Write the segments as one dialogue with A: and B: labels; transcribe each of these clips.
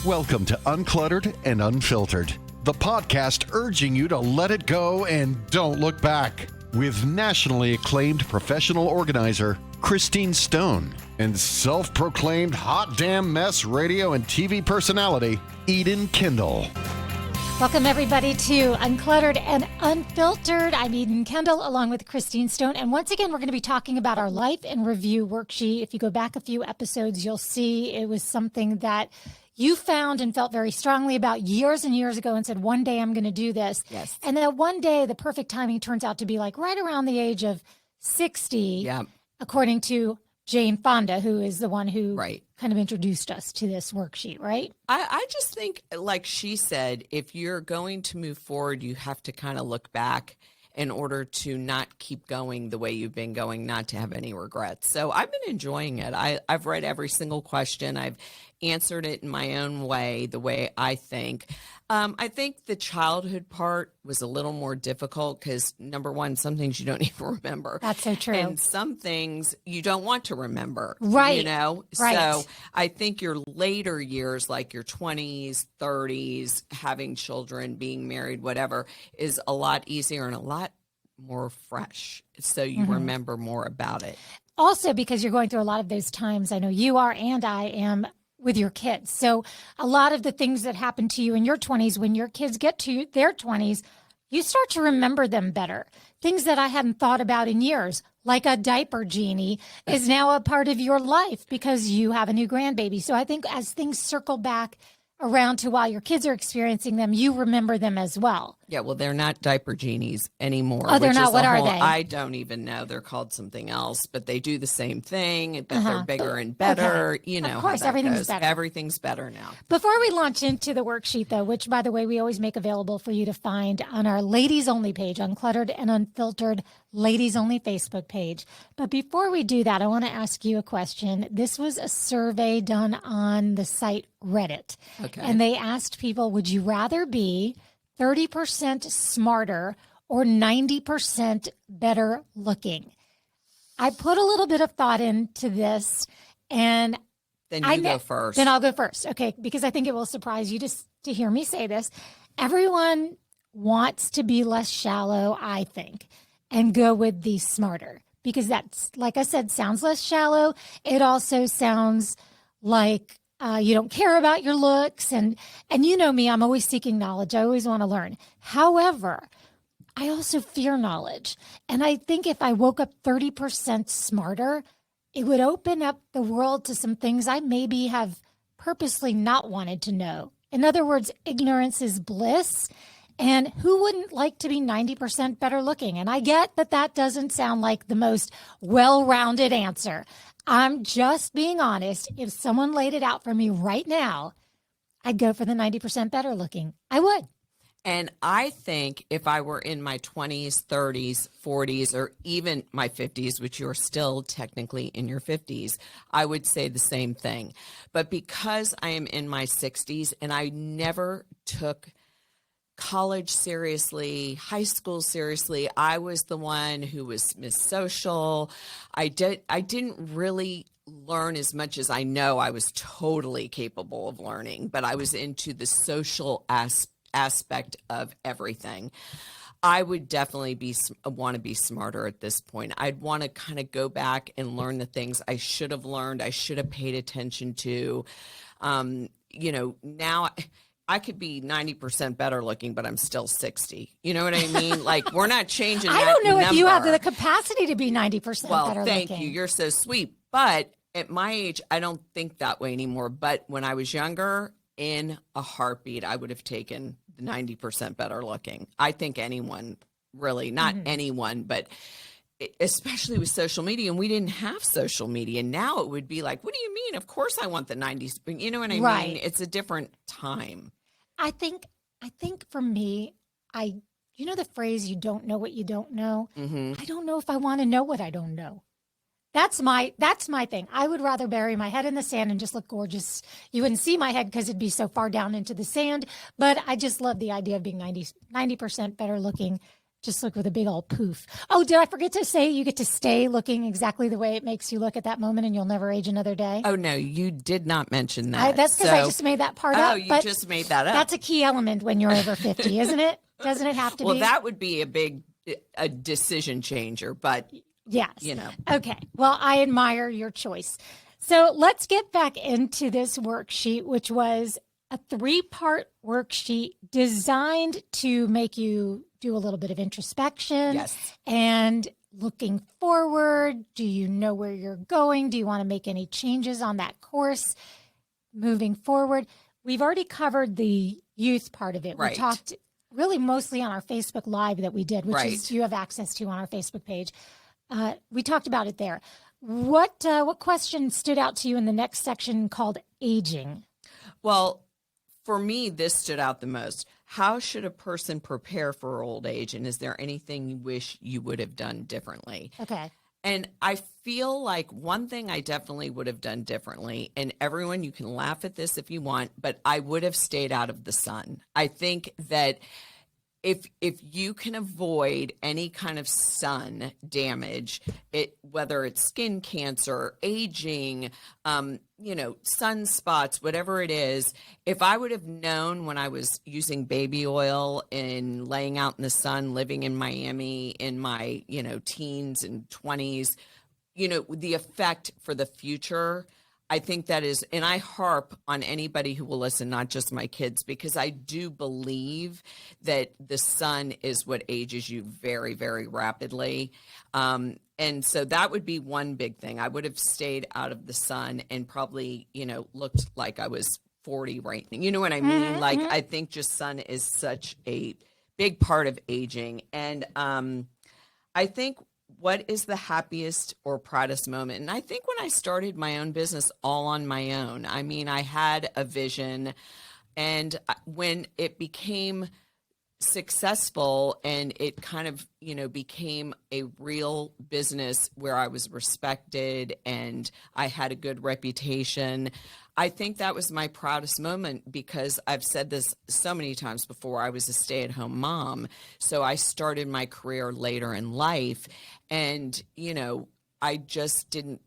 A: Welcome to Uncluttered and Unfiltered, the podcast urging you to let it go and don't look back. With nationally acclaimed professional organizer Christine Stone and self-proclaimed hot damn mess radio and TV personality Eden Kendall.
B: Welcome, everybody, to Uncluttered and Unfiltered. I'm Eden Kendall, along with Christine Stone. And once again, we're going to be talking about our Life in Review worksheet. If you go back a few episodes, you'll see it was something that you found and felt very strongly about years and years ago and said, one day I'm going to do this.
C: Yes.
B: And then one day, the perfect timing turns out to be like right around the age of 60, according to Jane Fonda, who is the one who kind of introduced us to this worksheet, right?
C: I just think, like she said, if you're going to move forward, you have to kind of look back in order to not keep going the way you've been going, not to have any regrets. So I've been enjoying it. I've read every single question. I've answered it in my own way, the way I think. I think the childhood part was a little more difficult because, number one, some things you don't even remember.
B: That's so true.
C: And some things you don't want to remember.
B: Right.
C: You know?
B: Right.
C: So I think your later years, like your 20s, 30s, having children, being married, whatever, is a lot easier and a lot more fresh. So you remember more about it.
B: Also, because you're going through a lot of those times, I know you are and I am, with your kids. So a lot of the things that happen to you in your 20s, when your kids get to their 20s, you start to remember them better. Things that I hadn't thought about in years, like a diaper genie, is now a part of your life because you have a new grandbaby. So I think as things circle back around to while your kids are experiencing them, you remember them as well.
C: Yeah, well, they're not diaper genies anymore.
B: Oh, they're not. What are they?
C: I don't even know. They're called something else, but they do the same thing, but they're bigger and better. Okay. You know,
B: of course,
C: how that
B: everything's
C: goes.
B: better.
C: Everything's better now.
B: Before we launch into the worksheet, though, which, by the way, we always make available for you to find on our Ladies Only page, Uncluttered and Unfiltered Ladies Only Facebook page. But before we do that, I want to ask you a question. This was a survey done on the site Reddit.
C: Okay.
B: And they asked people, would you rather be 30% smarter or 90% better looking? I put a little bit of thought into this, and
C: Then you go first.
B: Then I'll go first, okay? Because I think it will surprise you to hear me say this. Everyone wants to be less shallow, I think, and go with the smarter, because that's, like I said, sounds less shallow. It also sounds like you don't care about your looks. And you know me, I'm always seeking knowledge. I always want to learn. However, I also fear knowledge. And I think if I woke up 30% smarter, it would open up the world to some things I maybe have purposely not wanted to know. In other words, ignorance is bliss. And who wouldn't like to be 90% better looking? And I get that that doesn't sound like the most well-rounded answer. I'm just being honest. If someone laid it out for me right now, I'd go for the 90% better looking. I would.
C: And I think if I were in my 20s, 30s, 40s, or even my 50s, which you're still technically in your 50s, I would say the same thing. But because I am in my 60s and I never took college seriously, high school seriously, I was the one who was Miss Social. I didn't really learn as much as I know I was totally capable of learning, but I was into the social aspect of everything. I would definitely want to be smarter at this point. I'd want to kind of go back and learn the things I should have learned, I should have paid attention to. Now I could be 90% better looking, but I'm still 60. You know what I mean? Like, we're not changing that
B: I don't know
C: number.
B: if you have the capacity to be 90% better looking.
C: Thank you. You're so sweet. But at my age, I don't think that way anymore. But when I was younger, in a heartbeat, I would have taken the 90% better looking. I think anyone, really, not anyone, but especially with social media, and we didn't have social media. Now it would be like, what do you mean? Of course I want the 90s. You know what I mean? It's a different time.
B: I think for me, you know the phrase, you don't know what you don't know?
C: Mm-hmm.
B: I don't know if I want to know what I don't know. That's my thing. I would rather bury my head in the sand and just look gorgeous. You wouldn't see my head because it'd be so far down into the sand, but I just love the idea of being 90% better looking just look with a big old poof. Oh, did I forget to say you get to stay looking exactly the way it makes you look at that moment and you'll never age another day?
C: Oh, no, you did not mention that.
B: That's because I just made that part up.
C: Oh, you just made that up.
B: That's a key element when you're over 50, isn't it? Doesn't it have to be?
C: Well, that would be a decision changer, but
B: yes.
C: You know.
B: Okay. Well, I admire your choice. So let's get back into this worksheet, which was a 3-part worksheet designed to make you do a little bit of introspection.
C: Yes.
B: And looking forward, do you know where you're going? Do you want to make any changes on that course moving forward? We've already covered the youth part of it.
C: Right.
B: We talked really mostly on our Facebook Live that we did, which
C: Right.
B: is you have access to on our Facebook page. We talked about it there. What question stood out to you in the next section called aging?
C: Well, for me, this stood out the most. How should a person prepare for old age? And is there anything you wish you would have done differently?
B: Okay.
C: And I feel like one thing I definitely would have done differently, and everyone, you can laugh at this if you want, but I would have stayed out of the sun. I think that if you can avoid any kind of sun damage, whether it's skin cancer, aging, sunspots, whatever it is, if I would have known when I was using baby oil and laying out in the sun, living in Miami in my, teens and 20s, the effect for the future, I think that is, and I harp on anybody who will listen, not just my kids, because I do believe that the sun is what ages you very, very rapidly. And so that would be one big thing. I would have stayed out of the sun and probably, looked like I was 40 right now. You know what I mean?
B: Mm-hmm,
C: Like, I think just sun is such a big part of aging. And I think what is the happiest or proudest moment? And I think when I started my own business all on my own, I mean, I had a vision, and when it became successful and it kind of, became a real business where I was respected and I had a good reputation, I think that was my proudest moment, because I've said this so many times before. I was a stay-at-home mom, so I started my career later in life, and, I just didn't,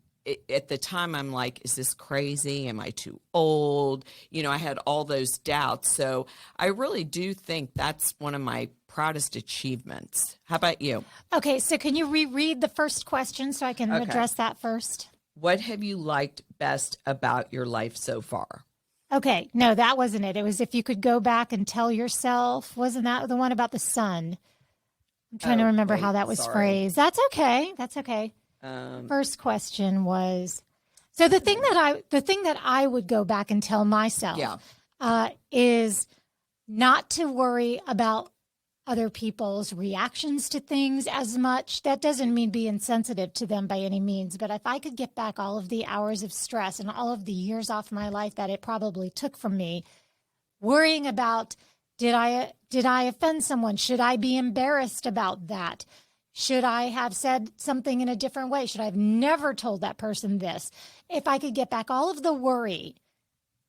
C: at the time, I'm like, is this crazy? Am I too old? I had all those doubts. So I really do think that's one of my proudest achievements. How about you?
B: Okay, so can you reread the first question so I can
C: Okay.
B: address that first?
C: What have you liked best about your life so far?
B: Okay, no, that wasn't it. It was if you could go back and tell yourself, wasn't that the one about the sun? I'm trying to remember how that was phrased. That's okay. That's okay. First question was, so the thing that I would go back and tell myself is not to worry about other people's reactions to things as much. That doesn't mean be insensitive to them by any means, but if I could get back all of the hours of stress and all of the years off my life that it probably took from me, worrying about, did I offend someone? Should I be embarrassed about that? Should I have said something in a different way? Should I have never told that person this? If I could get back all of the worry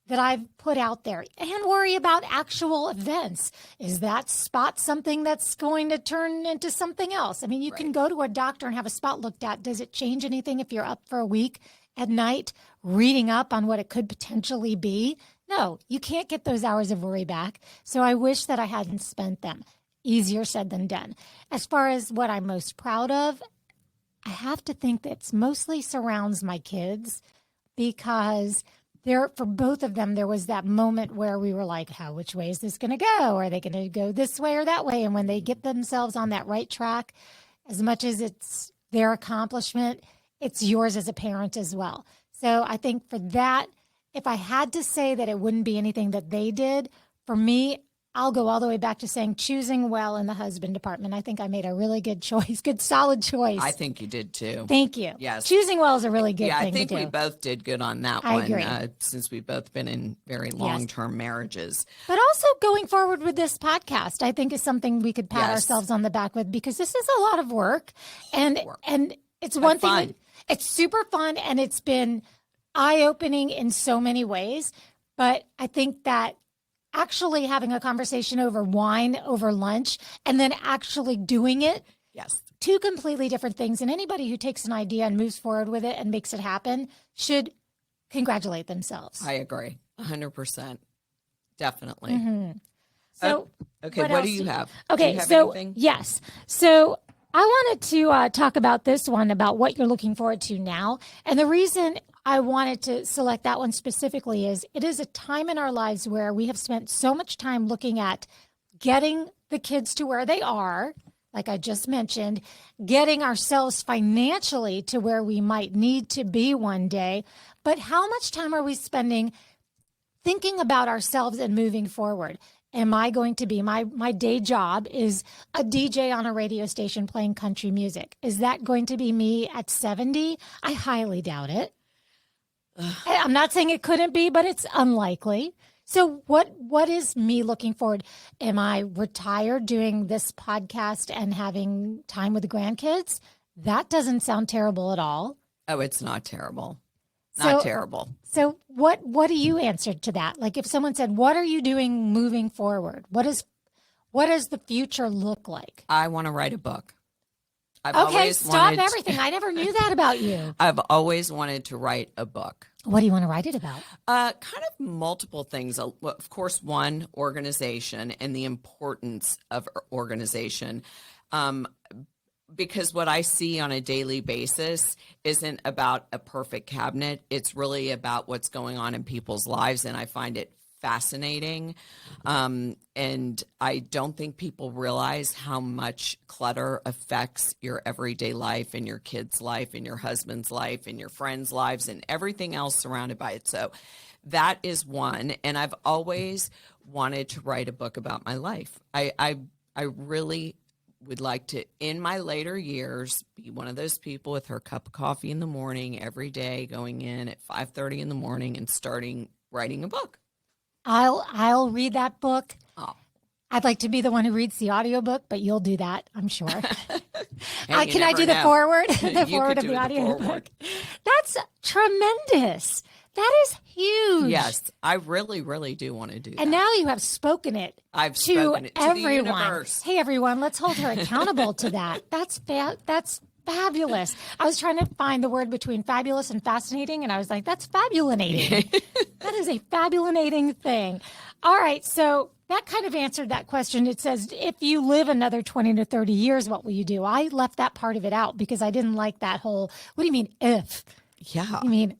B: that I've put out there and worry about actual events. Is that spot something that's going to turn into something else? I mean, you can go to a doctor and have a spot looked at. Does it change anything if you're up for a week at night reading up on what it could potentially be? No, you can't get those hours of worry back. So I wish that I hadn't spent them. Easier said than done. As far as what I'm most proud of, I have to think that it's mostly surrounds my kids, because for both of them, there was that moment where we were like, which way is this going to go? Are they going to go this way or that way? And when they get themselves on that right track, as much as it's their accomplishment, it's yours as a parent as well. So I think for that, if I had to say that it wouldn't be anything that they did, for me, I'll go all the way back to saying choosing well in the husband department. I think I made a really good choice, good solid choice.
C: I think you did too.
B: Thank you.
C: Yes.
B: Choosing well is a really good thing
C: I think
B: to do.
C: we both did good on that
B: I
C: one,
B: agree.
C: Since we've both been in very long-term marriages.
B: But also going forward with this podcast, I think is something we could pat
C: Yes.
B: ourselves on the back with, because this is a lot of work. And it's one thing.
C: fun.
B: It's super fun, and it's been eye-opening in so many ways. But I think that actually having a conversation over wine over lunch and then actually doing it.
C: Yes.
B: Two completely different things. And anybody who takes an idea and moves forward with it and makes it happen should congratulate themselves.
C: I agree. 100%. Definitely.
B: Mm-hmm. So,
C: okay, what do you have?
B: Okay,
C: do you have
B: so
C: anything?
B: yes. So I wanted to talk about this one, about what you're looking forward to now. And the reason I wanted to select that one specifically is it is a time in our lives where we have spent so much time looking at getting the kids to where they are, like I just mentioned, getting ourselves financially to where we might need to be one day. But how much time are we spending thinking about ourselves and moving forward? Am I going to be, my day job is a DJ on a radio station playing country music. Is that going to be me at 70? I highly doubt it. I'm not saying it couldn't be, but it's unlikely. So what is me looking forward? Am I retired doing this podcast and having time with the grandkids? That doesn't sound terrible at all.
C: Oh, it's not terrible. Not terrible.
B: So what do you answer to that? Like if someone said, what are you doing moving forward? What does the future look like?
C: I want to write a book.
B: Stop everything. I never knew that about you.
C: I've always wanted to write a book.
B: What do you want to write it about?
C: Kind of multiple things. Of course, one, organization and the importance of organization. Because what I see on a daily basis isn't about a perfect cabinet. It's really about what's going on in people's lives, and I find it fascinating. And I don't think people realize how much clutter affects your everyday life and your kids' life and your husband's life and your friends' lives and everything else surrounded by it. So that is one. And I've always wanted to write a book about my life. I really would like to, in my later years, be one of those people with her cup of coffee in the morning every day, going in at 5:30 in the morning and starting writing a book.
B: I'll read that book.
C: Oh.
B: I'd like to be the one who reads the audiobook, but you'll do that, I'm sure.
C: Hey,
B: can I do the forward? The
C: You
B: forward
C: could
B: of
C: do
B: the
C: the
B: audiobook.
C: forward.
B: That's tremendous. That is huge.
C: Yes, I really, really do want to do that.
B: And now you have spoken it
C: I've
B: to
C: spoken it to
B: everyone.
C: the universe.
B: Hey, everyone, let's hold her accountable to that. That's fabulous. I was trying to find the word between fabulous and fascinating, and I was like, that's fabulinating. That is a fabulinating thing. All right, so that kind of answered that question. It says, if you live another 20 to 30 years, what will you do? I left that part of it out because I didn't like that whole, what do you mean if?
C: Yeah.
B: You mean...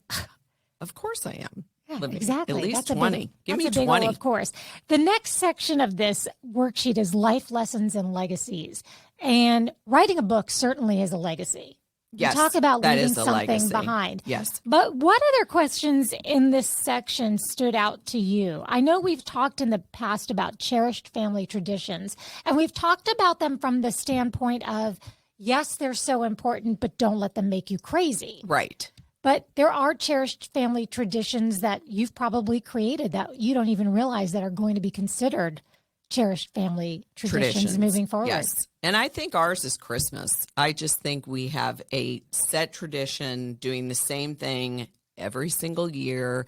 C: Of course I am.
B: Yeah,
C: Living
B: exactly.
C: At least
B: That's
C: 20. Give me
B: that's a big
C: 20.
B: Of course. The next section of this worksheet is life lessons and legacies. And writing a book certainly is a legacy.
C: Yes,
B: You talk about
C: that
B: leaving
C: is a
B: something
C: legacy.
B: behind.
C: Yes.
B: But what other questions in this section stood out to you? I know we've talked in the past about cherished family traditions, and we've talked about them from the standpoint of, yes, they're so important, but don't let them make you crazy.
C: Right.
B: But there are cherished family traditions that you've probably created that you don't even realize that are going to be considered cherished family traditions moving forward.
C: Yes. And I think ours is Christmas. I just think we have a set tradition doing the same thing every single year,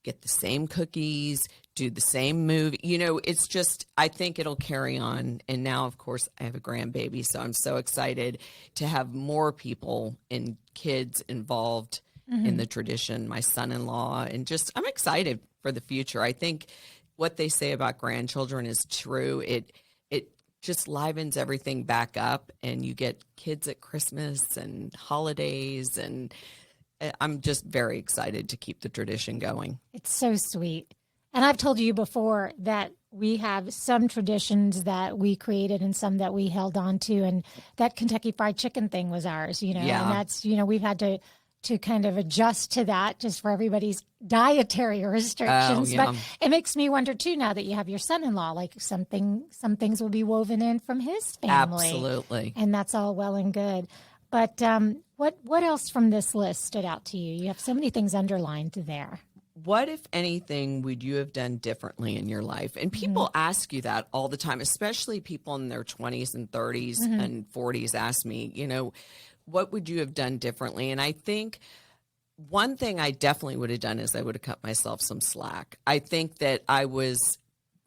C: get the same cookies, do the same movie. You know, it's just, I think it'll carry on. And now, of course, I have a grandbaby, so I'm so excited to have more people and kids involved in the tradition, my son-in-law, and just, I'm excited for the future. I think what they say about grandchildren is true. It just livens everything back up, and you get kids at Christmas and holidays, and I'm just very excited to keep the tradition going.
B: It's so sweet. And I've told you before that we have some traditions that we created and some that we held on to, and that Kentucky Fried Chicken thing was ours, you know,
C: Yeah.
B: and that's, you know, we've had to kind of adjust to that just for everybody's dietary restrictions.
C: Oh, yeah.
B: But it makes me wonder too, now that you have your son-in-law, like some things will be woven in from his family.
C: Absolutely.
B: And that's all well and good. But what else from this list stood out to you? You have so many things underlined there.
C: What, if anything, would you have done differently in your life? And people ask you that all the time, especially people in their 20s and 30s and 40s ask me, you know, what would you have done differently? And I think one thing I definitely would have done is I would have cut myself some slack. I think that I was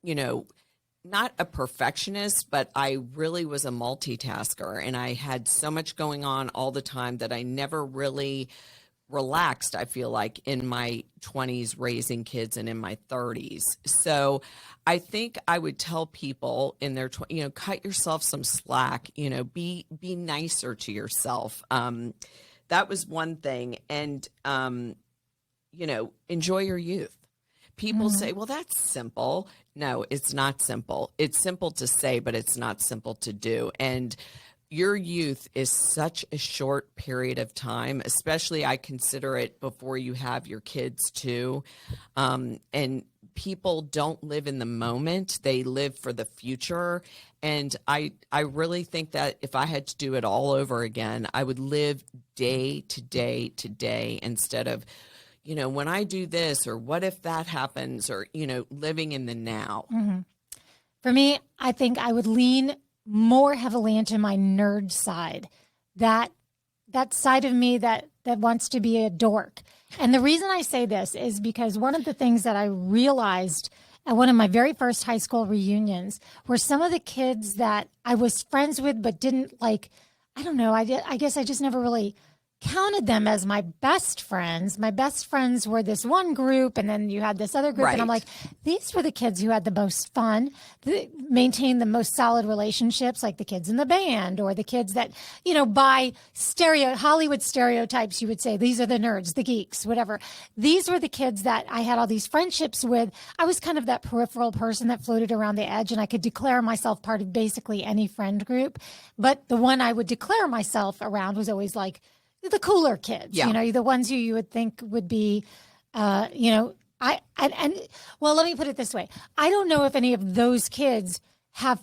C: not a perfectionist, but I really was a multitasker, and I had so much going on all the time that I never really relaxed, I feel like, in my 20s raising kids and in my 30s. So I think I would tell people in their cut yourself some slack, be nicer to yourself. That was one thing. And enjoy your youth. People say, well, that's simple. No, it's not simple. It's simple to say, but it's not simple to do. And your youth is such a short period of time, especially I consider it before you have your kids too. And people don't live in the moment. They live for the future. And I really think that if I had to do it all over again, I would live day to day to day instead of, when I do this, or what if that happens, or, living in the now.
B: Mm-hmm. For me, I think I would lean more heavily into my nerd side, that side of me that wants to be a dork. And the reason I say this is because one of the things that I realized at one of my very first high school reunions were some of the kids that I was friends with but didn't I don't know, I guess I just never really counted them as my best friends. My best friends were this one group, and then you had this other group.
C: Right.
B: And I'm like, these were the kids who had the most fun, maintained the most solid relationships, like the kids in the band, or the kids that, by Hollywood stereotypes, you would say, these are the nerds, the geeks, whatever. These were the kids that I had all these friendships with. I was kind of that peripheral person that floated around the edge, and I could declare myself part of basically any friend group. But the one I would declare myself around was always like, the cooler kids, the ones who you would think would be, well, let me put it this way. I don't know if any of those kids have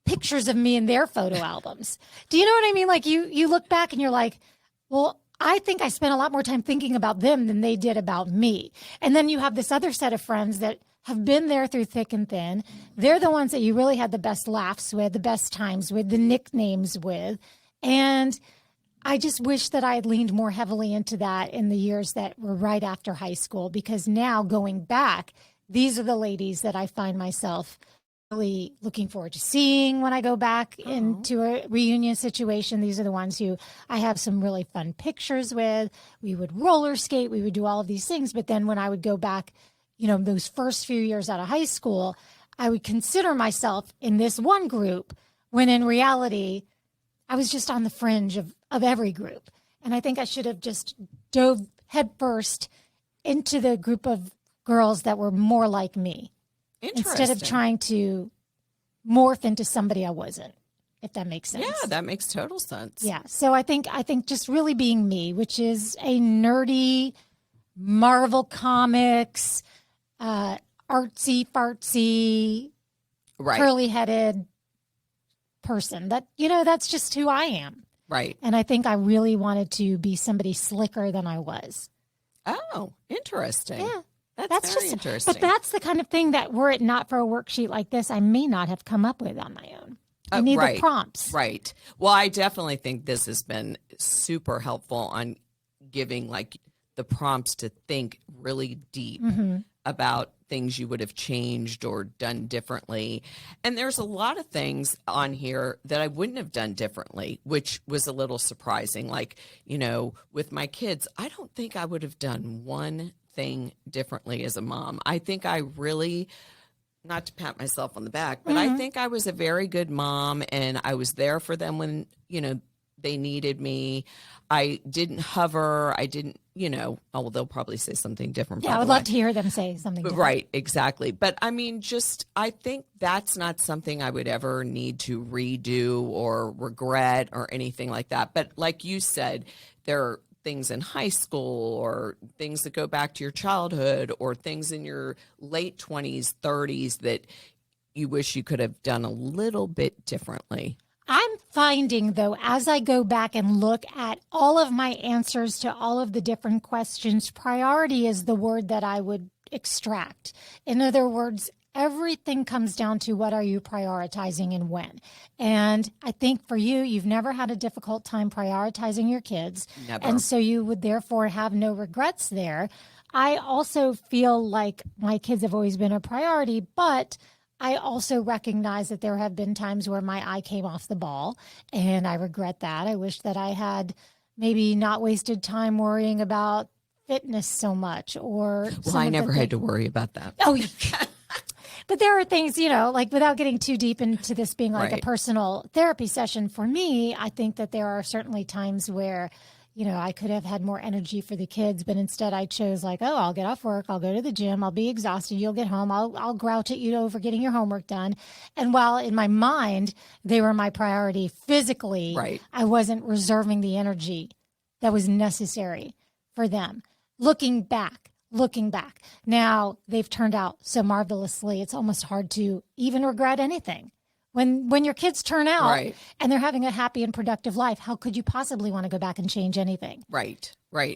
B: pictures of me in their photo albums. Do you know what I mean? Like you look back and you're like, well, I think I spent a lot more time thinking about them than they did about me. And then you have this other set of friends that have been there through thick and thin. They're the ones that you really had the best laughs with, the best times with, the nicknames with. And I just wish that I had leaned more heavily into that in the years that were right after high school, because now going back, these are the ladies that I find myself really looking forward to seeing when I go back into a reunion situation. These are the ones who I have some really fun pictures with. We would roller skate. We would do all of these things. But then when I would go back, those first few years out of high school, I would consider myself in this one group when in reality, I was just on the fringe of every group. And I think I should have just dove headfirst into the group of girls that were more like me instead of trying to morph into somebody I wasn't, if that makes sense.
C: Yeah, that makes total sense.
B: Yeah. So I think just really being me, which is a nerdy Marvel Comics, artsy fartsy,
C: right,
B: curly headed person that's just who I am.
C: Right.
B: And I think I really wanted to be somebody slicker than I was.
C: Oh, interesting.
B: Yeah.
C: That's very interesting.
B: But that's the kind of thing that were it not for a worksheet like this, I may not have come up with on my own. I need the prompts.
C: Right. Well, I definitely think this has been super helpful on giving the prompts to think really deep about things you would have changed or done differently. And there's a lot of things on here that I wouldn't have done differently, which was a little surprising. With my kids, I don't think I would have done one thing differently as a mom. I think I really, not to pat myself on the back, but I think I was a very good mom, and I was there for them when, they needed me. I didn't hover. I didn't, they'll probably say something different.
B: Yeah, I would love to hear them say something different.
C: Right, exactly. But I mean, I think that's not something I would ever need to redo or regret or anything like that. But like you said, there are things in high school or things that go back to your childhood or things in your late 20s, 30s that you wish you could have done a little bit differently.
B: I'm finding, though, as I go back and look at all of my answers to all of the different questions, priority is the word that I would extract. In other words, everything comes down to what are you prioritizing and when. And I think for you, you've never had a difficult time prioritizing your kids.
C: Never.
B: And so you would therefore have no regrets there. I also feel like my kids have always been a priority, but I also recognize that there have been times where my eye came off the ball, and I regret that. I wish that I had maybe not wasted time worrying about fitness so much, or
C: Well, I never had to worry about that.
B: Oh, but there are things, like without getting too deep into this being like a
C: Right.
B: personal therapy session for me, I think that there are certainly times where, I could have had more energy for the kids, but instead I chose like, oh, I'll get off work, I'll go to the gym, I'll be exhausted, you'll get home, I'll grouch at you over getting your homework done. And while in my mind they were my priority physically,
C: Right.
B: I wasn't reserving the energy that was necessary for them. Looking back, now they've turned out so marvelously. It's almost hard to even regret anything. When your kids turn out
C: Right.
B: and they're having a happy and productive life, how could you possibly want to go back and change anything?
C: Right.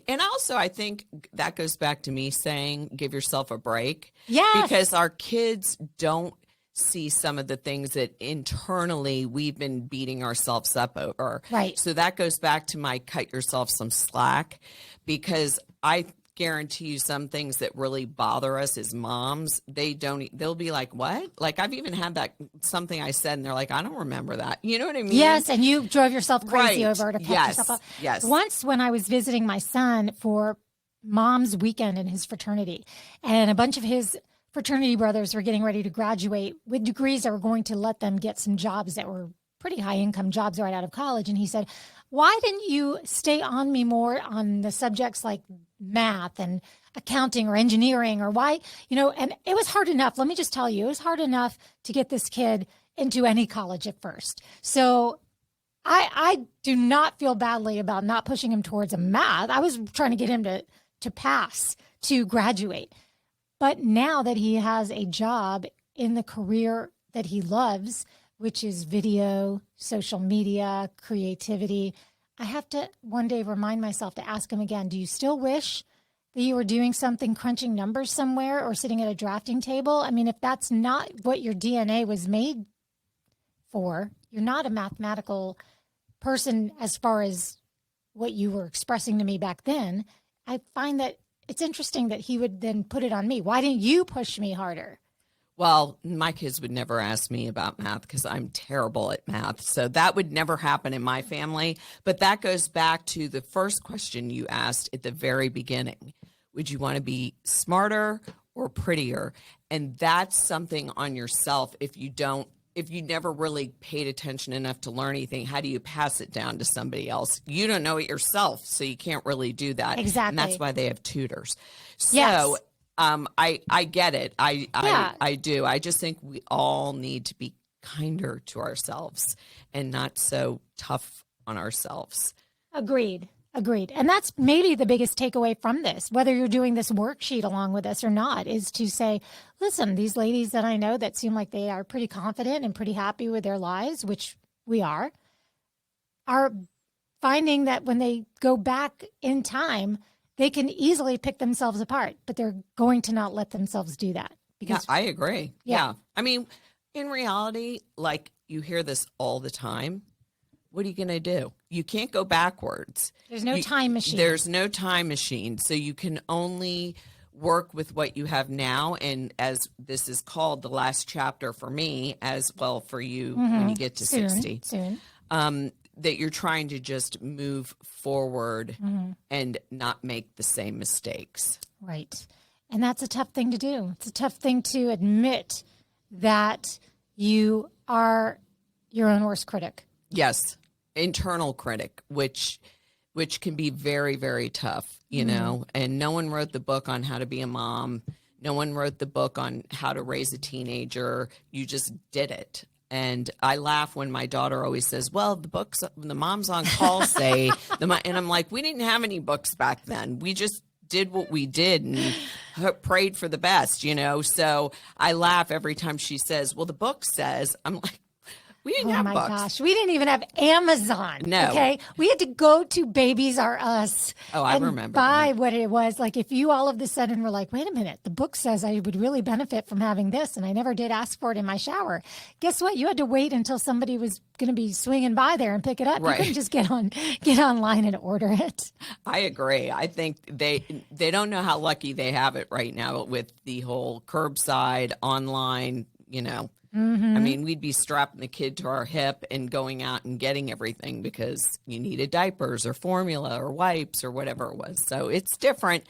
C: And also, I think that goes back to me saying, give yourself a break.
B: Yes.
C: Because our kids don't see some of the things that internally we've been beating ourselves up over.
B: Right.
C: So that goes back to my cut yourself some slack, because I guarantee you some things that really bother us as moms, they'll be like, what? Like, I've even had that something I said and they're like, I don't remember that. You know what I mean?
B: Yes, and you drove yourself crazy
C: Right.
B: over to pat
C: Yes.
B: yourself up.
C: Yes.
B: Once when I was visiting my son for mom's weekend in his fraternity, and a bunch of his fraternity brothers were getting ready to graduate with degrees that were going to let them get some jobs that were pretty high income jobs right out of college. And he said, why didn't you stay on me more on the subjects like math and accounting or engineering, or why, and it was hard enough. Let me just tell you, it was hard enough to get this kid into any college at first. So I do not feel badly about not pushing him towards a math. I was trying to get him to pass, to graduate. But now that he has a job in the career that he loves, which is video, social media, creativity, I have to one day remind myself to ask him again, do you still wish that you were doing something crunching numbers somewhere or sitting at a drafting table? I mean, if that's not what your DNA was made for, you're not a mathematical person as far as what you were expressing to me back then. I find that it's interesting that he would then put it on me. Why didn't you push me harder?
C: Well, my kids would never ask me about math because I'm terrible at math. So that would never happen in my family. But that goes back to the first question you asked at the very beginning. Would you want to be smarter or prettier? And that's something on yourself. If you never really paid attention enough to learn anything, how do you pass it down to somebody else? You don't know it yourself, so you can't really do that.
B: Exactly.
C: And that's why they have tutors. So
B: Yes.
C: I get it.
B: Yeah.
C: I do. I just think we all need to be kinder to ourselves and not so tough on ourselves.
B: Agreed. And that's maybe the biggest takeaway from this, whether you're doing this worksheet along with us or not, is to say, listen, these ladies that I know that seem like they are pretty confident and pretty happy with their lives, which we are finding that when they go back in time, they can easily pick themselves apart, but they're going to not let themselves do that. Because
C: I agree.
B: Yeah.
C: Yeah. I mean, in reality, like, you hear this all the time. What are you going to do? You can't go backwards.
B: there's no time machine.
C: There's no time machine. So you can only work with what you have now. And as this is called the last chapter for me, as well for you when you get to 60,
B: Soon.
C: that you're trying to just move forward and not make the same mistakes.
B: Right. And that's a tough thing to do. It's a tough thing to admit that you are your own worst critic.
C: Yes. Internal critic, which can be very, very tough, you know, and no one wrote the book on how to be a mom. No one wrote the book on how to raise a teenager. You just did it. And I laugh when my daughter always says, well, the moms on call say, and I'm like, we didn't have any books back then. We just did what we did and prayed for the best, you know? So I laugh every time she says, well, the book says, I'm like, we didn't have
B: my
C: books.
B: gosh. We didn't even have Amazon.
C: No.
B: Okay. We had to go to Babies R Us.
C: Oh, I
B: and
C: remember
B: buy
C: that.
B: what it was. Like, if you all of a sudden were like, wait a minute, the book says I would really benefit from having this, and I never did ask for it in my shower. Guess what? You had to wait until somebody was going to be swinging by there and pick it up.
C: Right.
B: You couldn't just get online and order it.
C: I agree. I think they don't know how lucky they have it right now with the whole curbside, online, you know.
B: Mm-hmm.
C: I mean, we'd be strapping the kid to our hip and going out and getting everything because you needed diapers or formula or wipes or whatever it was. So it's different.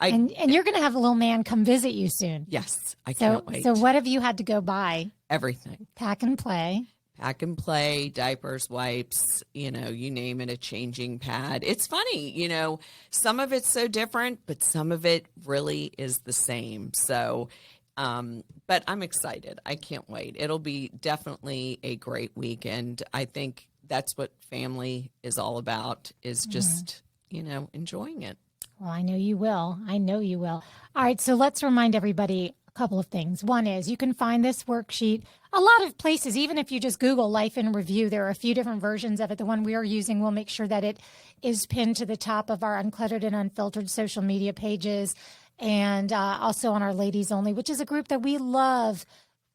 B: And you're going to have a little man come visit you soon.
C: Yes, I can't wait.
B: So what have you had to go buy?
C: Everything.
B: Pack and play.
C: Pack and play, diapers, wipes, you know, you name it, a changing pad. It's funny, you know, some of it's so different, but some of it really is the same. So, but I'm excited. I can't wait. It'll be definitely a great weekend. I think that's what family is all about, is just, you know, enjoying it.
B: Well, I know you will. I know you will. All right. So let's remind everybody a couple of things. One is you can find this worksheet a lot of places. Even if you just Google Life in Review, there are a few different versions of it. The one we are using, we'll make sure that it is pinned to the top of our Uncluttered and Unfiltered social media pages, and also on our Ladies Only, which is a group that we love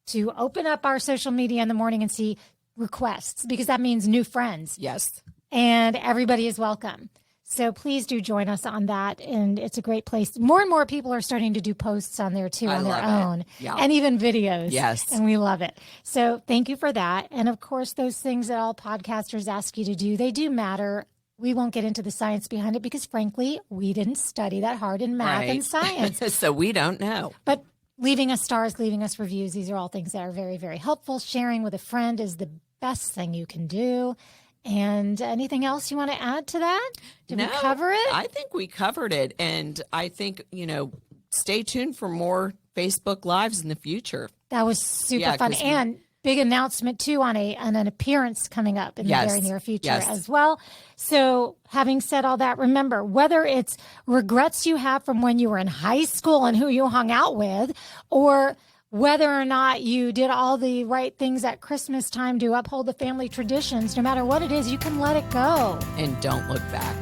B: to open up our social media in the morning and see requests, because that means new friends.
C: Yes.
B: And everybody is welcome. So please do join us on that. And it's a great place. More and more people are starting to do posts on there too, on their own.
C: Yeah.
B: And even videos.
C: Yes.
B: And we love it. So thank you for that. And of course, those things that all podcasters ask you to do, they do matter. We won't get into the science behind it because, frankly, we didn't study that hard in math and science.
C: So we don't know.
B: But leaving us stars, leaving us reviews, these are all things that are very, very helpful. Sharing with a friend is the best thing you can do. And anything else you want to add to that? Did we cover it?
C: I think we covered it. And I think, you know, stay tuned for more Facebook Lives in the future.
B: That was super fun. And big announcement, too, on an appearance coming up in the very near future as well. So having said all that, remember, whether it's regrets you have from when you were in high school and who you hung out with, or whether or not you did all the right things at Christmas time to uphold the family traditions, no matter what it is, you can let it go.
C: And don't look back.